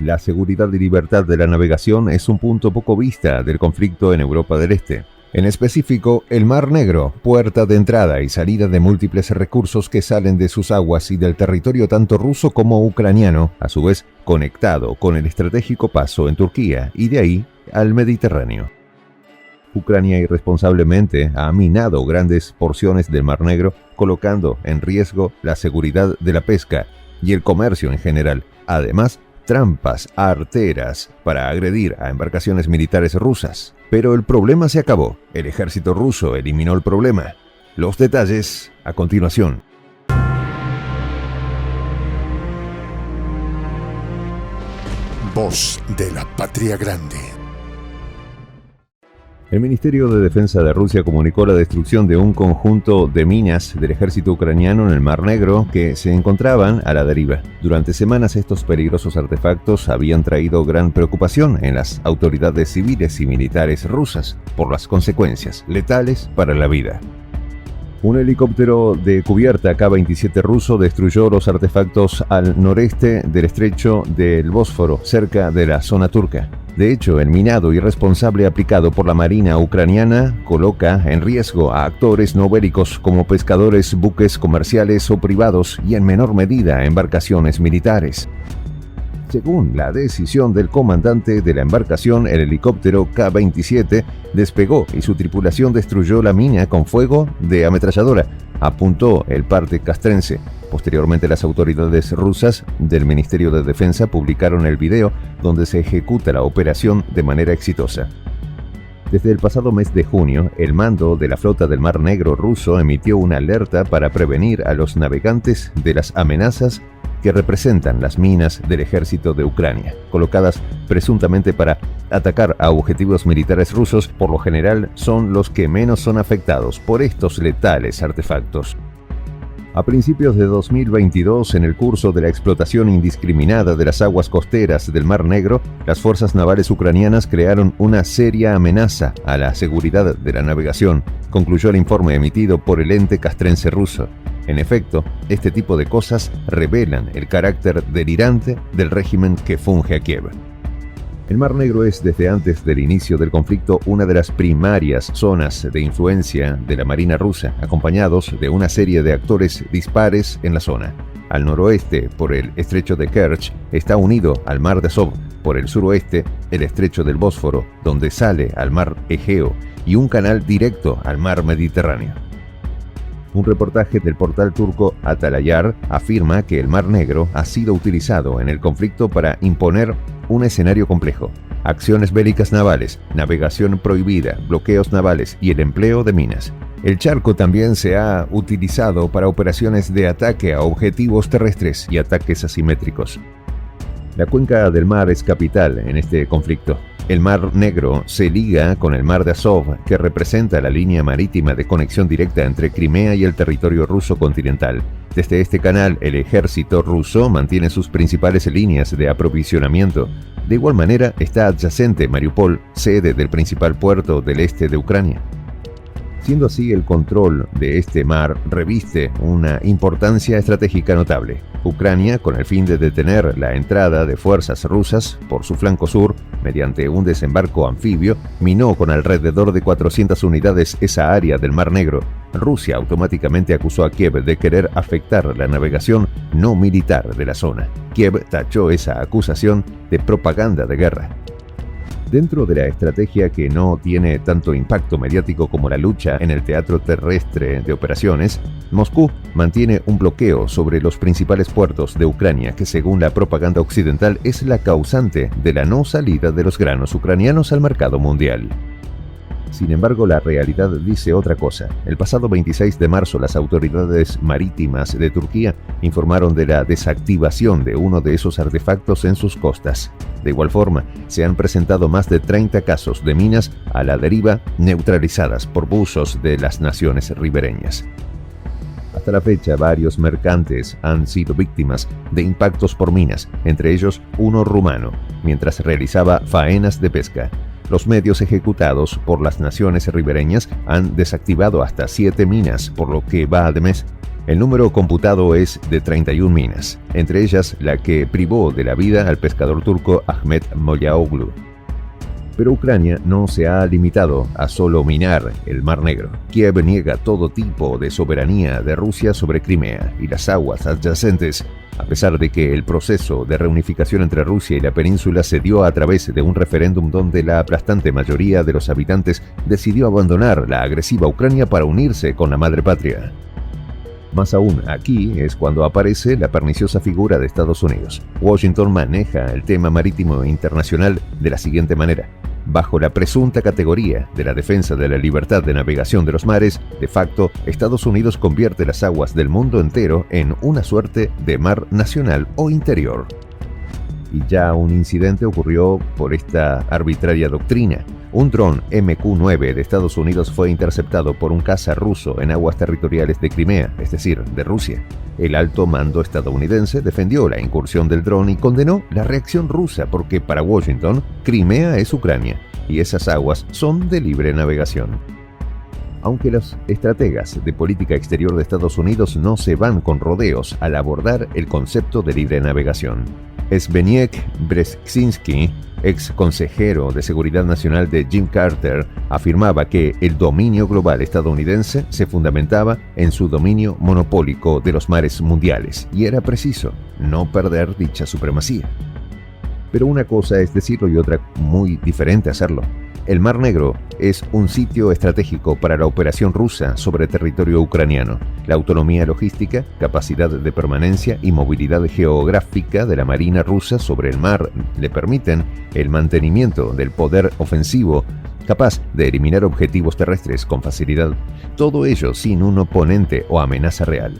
La seguridad y libertad de la navegación es un punto poco vista del conflicto en Europa del Este. En específico, el Mar Negro, puerta de entrada y salida de múltiples recursos que salen de sus aguas y del territorio tanto ruso como ucraniano, a su vez conectado con el estratégico paso en Turquía y de ahí al Mediterráneo. Ucrania irresponsablemente ha minado grandes porciones del Mar Negro, colocando en riesgo la seguridad de la pesca y el comercio en general. Además, trampas arteras para agredir a embarcaciones militares rusas. Pero el problema se acabó. El ejército ruso eliminó el problema. Los detalles a continuación. Voz de la Patria Grande. El Ministerio de Defensa de Rusia comunicó la destrucción de un conjunto de minas del ejército ucraniano en el Mar Negro que se encontraban a la deriva. Durante semanas estos peligrosos artefactos habían traído gran preocupación en las autoridades civiles y militares rusas por las consecuencias letales para la vida. Un helicóptero de cubierta K-27 ruso destruyó los artefactos al noreste del estrecho del Bósforo, cerca de la zona turca. De hecho, el minado irresponsable aplicado por la Marina ucraniana coloca en riesgo a actores no bélicos como pescadores, buques comerciales o privados y en menor medida embarcaciones militares. Según la decisión del comandante de la embarcación, el helicóptero K-27 despegó y su tripulación destruyó la mina con fuego de ametralladora, apuntó el parte castrense. Posteriormente, las autoridades rusas del Ministerio de Defensa publicaron el video donde se ejecuta la operación de manera exitosa. Desde el pasado mes de junio, el mando de la flota del Mar Negro ruso emitió una alerta para prevenir a los navegantes de las amenazas que representan las minas del ejército de Ucrania, colocadas presuntamente para atacar a objetivos militares rusos. Por lo general son los que menos son afectados por estos letales artefactos. A principios de 2022, en el curso de la explotación indiscriminada de las aguas costeras del Mar Negro, las fuerzas navales ucranianas crearon una seria amenaza a la seguridad de la navegación, concluyó el informe emitido por el ente castrense ruso. En efecto, este tipo de cosas revelan el carácter delirante del régimen que funge a Kiev. El Mar Negro es, desde antes del inicio del conflicto, una de las primarias zonas de influencia de la Marina rusa, acompañados de una serie de actores dispares en la zona. Al noroeste, por el estrecho de Kerch, está unido al Mar de Azov. Por el suroeste, el estrecho del Bósforo, donde sale al Mar Egeo, y un canal directo al Mar Mediterráneo. Un reportaje del portal turco Atalayar afirma que el Mar Negro ha sido utilizado en el conflicto para imponer un escenario complejo: acciones bélicas navales, navegación prohibida, bloqueos navales y el empleo de minas. El charco también se ha utilizado para operaciones de ataque a objetivos terrestres y ataques asimétricos. La cuenca del mar es capital en este conflicto. El Mar Negro se liga con el Mar de Azov, que representa la línea marítima de conexión directa entre Crimea y el territorio ruso continental. Desde este canal, el ejército ruso mantiene sus principales líneas de aprovisionamiento. De igual manera, está adyacente Mariupol, sede del principal puerto del este de Ucrania. Siendo así, el control de este mar reviste una importancia estratégica notable. Ucrania, con el fin de detener la entrada de fuerzas rusas por su flanco sur, mediante un desembarco anfibio, minó con alrededor de 400 unidades esa área del Mar Negro. Rusia automáticamente acusó a Kiev de querer afectar la navegación no militar de la zona. Kiev tachó esa acusación de propaganda de guerra. Dentro de la estrategia que no tiene tanto impacto mediático como la lucha en el teatro terrestre de operaciones, Moscú mantiene un bloqueo sobre los principales puertos de Ucrania que, según la propaganda occidental, es la causante de la no salida de los granos ucranianos al mercado mundial. Sin embargo, la realidad dice otra cosa. El pasado 26 de marzo, las autoridades marítimas de Turquía informaron de la desactivación de uno de esos artefactos en sus costas. De igual forma, se han presentado más de 30 casos de minas a la deriva neutralizadas por buzos de las naciones ribereñas. Hasta la fecha, varios mercantes han sido víctimas de impactos por minas, entre ellos uno rumano, mientras realizaba faenas de pesca. Los medios ejecutados por las naciones ribereñas han desactivado hasta 7 minas por lo que va de mes. El número computado es de 31 minas, entre ellas la que privó de la vida al pescador turco Ahmet Mollaoglu. Pero Ucrania no se ha limitado a solo minar el Mar Negro. Kiev niega todo tipo de soberanía de Rusia sobre Crimea y las aguas adyacentes, a pesar de que el proceso de reunificación entre Rusia y la península se dio a través de un referéndum donde la aplastante mayoría de los habitantes decidió abandonar la agresiva Ucrania para unirse con la madre patria. Más aún, aquí es cuando aparece la perniciosa figura de Estados Unidos. Washington maneja el tema marítimo internacional de la siguiente manera. Bajo la presunta categoría de la defensa de la libertad de navegación de los mares, de facto, Estados Unidos convierte las aguas del mundo entero en una suerte de mar nacional o interior. Y ya un incidente ocurrió por esta arbitraria doctrina. Un dron MQ-9 de Estados Unidos fue interceptado por un caza ruso en aguas territoriales de Crimea, es decir, de Rusia. El alto mando estadounidense defendió la incursión del dron y condenó la reacción rusa porque para Washington, Crimea es Ucrania y esas aguas son de libre navegación. Aunque los estrategas de política exterior de Estados Unidos no se van con rodeos al abordar el concepto de libre navegación. Zbigniew Brzezinski, ex consejero de Seguridad Nacional de Jimmy Carter, afirmaba que el dominio global estadounidense se fundamentaba en su dominio monopólico de los mares mundiales, y era preciso no perder dicha supremacía. Pero una cosa es decirlo y otra muy diferente hacerlo. El Mar Negro es un sitio estratégico para la operación rusa sobre territorio ucraniano. La autonomía logística, capacidad de permanencia y movilidad geográfica de la Marina rusa sobre el mar le permiten el mantenimiento del poder ofensivo capaz de eliminar objetivos terrestres con facilidad, todo ello sin un oponente o amenaza real.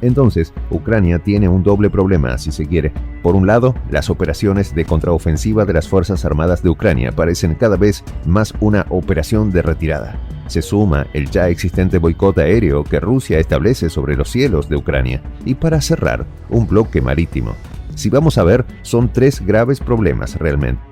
Entonces, Ucrania tiene un doble problema, si se quiere. Por un lado, las operaciones de contraofensiva de las Fuerzas Armadas de Ucrania parecen cada vez más una operación de retirada. Se suma el ya existente boicot aéreo que Rusia establece sobre los cielos de Ucrania. Y para cerrar, un bloque marítimo. Si vamos a ver, son tres graves problemas realmente.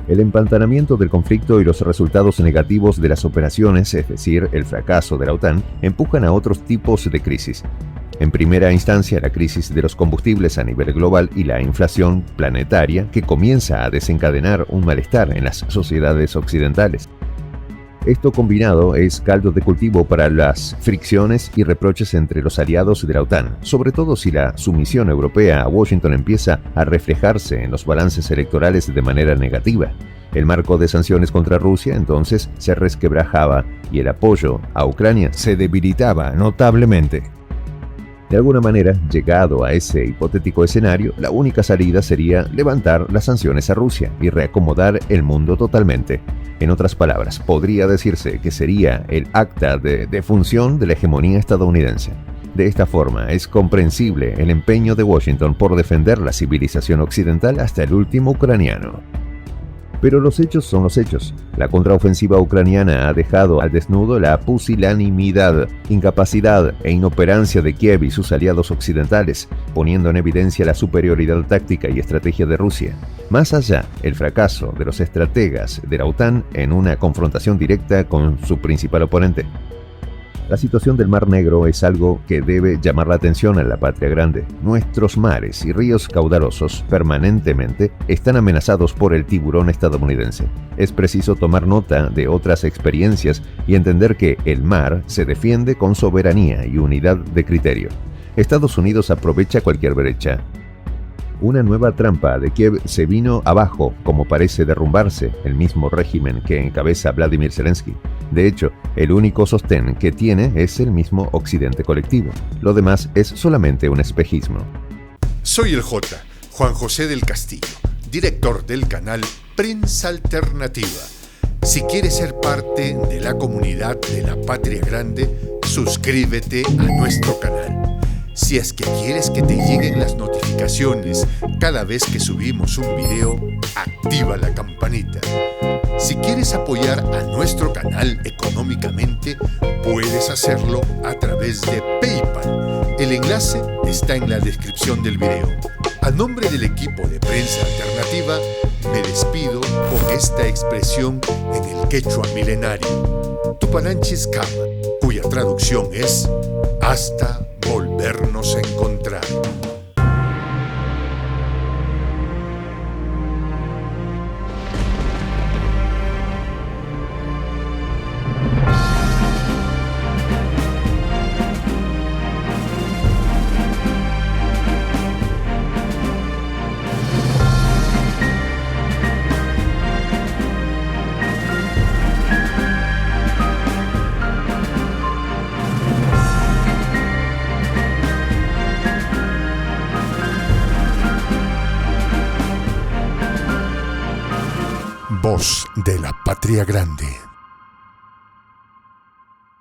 El empantanamiento del conflicto y los resultados negativos de las operaciones, es decir, el fracaso de la OTAN, empujan a otros tipos de crisis. En primera instancia, la crisis de los combustibles a nivel global y la inflación planetaria que comienza a desencadenar un malestar en las sociedades occidentales. Esto combinado es caldo de cultivo para las fricciones y reproches entre los aliados de la OTAN, sobre todo si la sumisión europea a Washington empieza a reflejarse en los balances electorales de manera negativa. El marco de sanciones contra Rusia entonces se resquebrajaba y el apoyo a Ucrania se debilitaba notablemente. De alguna manera, llegado a ese hipotético escenario, la única salida sería levantar las sanciones a Rusia y reacomodar el mundo totalmente. En otras palabras, podría decirse que sería el acta de defunción de la hegemonía estadounidense. De esta forma, es comprensible el empeño de Washington por defender la civilización occidental hasta el último ucraniano. Pero los hechos son los hechos. La contraofensiva ucraniana ha dejado al desnudo la pusilanimidad, incapacidad e inoperancia de Kiev y sus aliados occidentales, poniendo en evidencia la superioridad táctica y estrategia de Rusia. Más allá, el fracaso de los estrategas de la OTAN en una confrontación directa con su principal oponente. La situación del Mar Negro es algo que debe llamar la atención a la patria grande. Nuestros mares y ríos caudalosos permanentemente están amenazados por el tiburón estadounidense. Es preciso tomar nota de otras experiencias y entender que el mar se defiende con soberanía y unidad de criterio. Estados Unidos aprovecha cualquier brecha. Una nueva trampa de Kiev se vino abajo, como parece derrumbarse el mismo régimen que encabeza Vladimir Zelensky. De hecho, el único sostén que tiene es el mismo occidente colectivo. Lo demás es solamente un espejismo. Soy el J, Juan José del Castillo, director del canal Prensa Alternativa. Si quieres ser parte de la comunidad de la Patria Grande, suscríbete a nuestro canal. Si es que quieres que te lleguen las notificaciones cada vez que subimos un video, activa la campanita. Si quieres apoyar a nuestro canal económicamente, puedes hacerlo a través de PayPal. El enlace está en la descripción del video. A nombre del equipo de Prensa Alternativa, me despido con esta expresión en el quechua milenario, Tupananchis Kama, cuya traducción es: Hasta volvernos a encontrar. Voz de la Patria Grande.